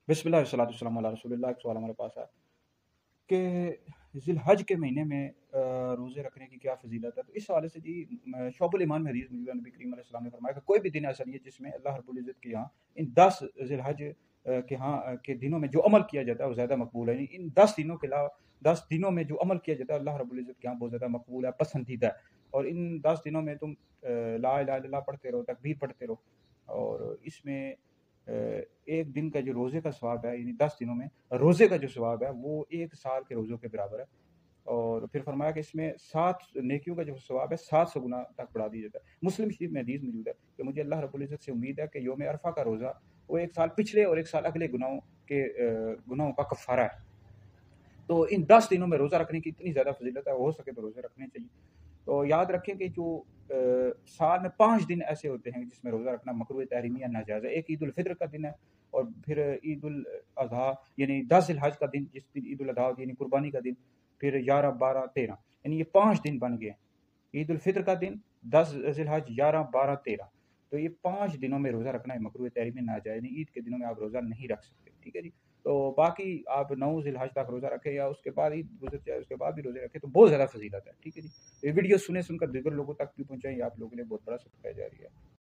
बिस्मिल्लाह वस्सलातु वस्सलामु अला रसूलिल्लाह। एक सवाल हमारे पास है कि ज़िलहज के महीने में रोज़े रखने की क्या फ़ज़ीलत है? तो इस हवाले से जी शोबुल ईमान में हदीस मौजूद है। नबी करीम अलैहि सलाम ने फरमाया कि कोई भी दिन ऐसा नहीं है जिसमें अल्लाह रब्बुल इज़्ज़त के यहाँ इन 10 ज़िलहज के दिनों में जो अमल किया जाता है वो ज़्यादा मकबूल है। इन 10 दिनों के अलावा 10 दिनों में जो अमल किया जाता है अल्लाह रब्बुल इज़्ज़त के यहाँ बहुत ज़्यादा मकबूल है, पसंदीदा है। और इन 10 दिनों में तुम ला इलाहा इल्लल्लाह पढ़ते रहो, तकबीर पढ़ते रहो। और इसमें एक दिन का जो रोज़े का सवाब है, यानी 10 दिनों में रोज़े का जो सवाब है वो 1 साल के रोज़ों के बराबर है। और फिर फरमाया कि इसमें 7 नेकियों का जो सवाब है 700 गुना तक बढ़ा दिया जाता है। मुस्लिम शरीफ में हदीस मौजूद है कि मुझे अल्लाह रब्बुल इज़्ज़त से उम्मीद है कि यौम अरफ़ा का रोज़ा वो 1 साल पिछले और 1 साल अगले गुनाहों का कफ़ारा है। तो इन 10 दिनों में रोज़ा रखने की इतनी ज़्यादा फ़ज़ीलत है, हो सके तो रोज़े रखने चाहिए। तो याद रखें कि जो साल में 5 दिन ऐसे होते हैं जिसमें रोज़ा रखना मकरूह तहरीमी या नाजायज़ है। एक ईद उल फ़ित्र का दिन है, और फिर ईद उल अज़हा यानी 10 ज़िलहज का दिन, जिस दिन ईद उल अज़हा होती है यानी कुर्बानी का दिन, फिर 11, 12, 13 यानी ये 5 दिन बन गए। ईद उल फ़ित्र का दिन, 10 ज़िलहज, 11, 12, 13। तो ये 5 दिनों में रोज़ा रखना है मकरूह तहरीमी नाजायज़ नहीं। ईद के दिनों में आप रोज़ा नहीं रख सकते, ठीक है जी। तो बाकी आप 9 ज़िलहज तक रोज़ा रखें या उसके बाद ईद गुज़र जाए उसके बाद भी रोज़े रखें तो बहुत ज़्यादा फ़ज़ीलत है, ठीक है जी। ये वीडियो सुनकर दीगर लोगों तक भी पहुँचाएँ, ये आप लोगों के लिए बहुत बड़ा सदका जारी है।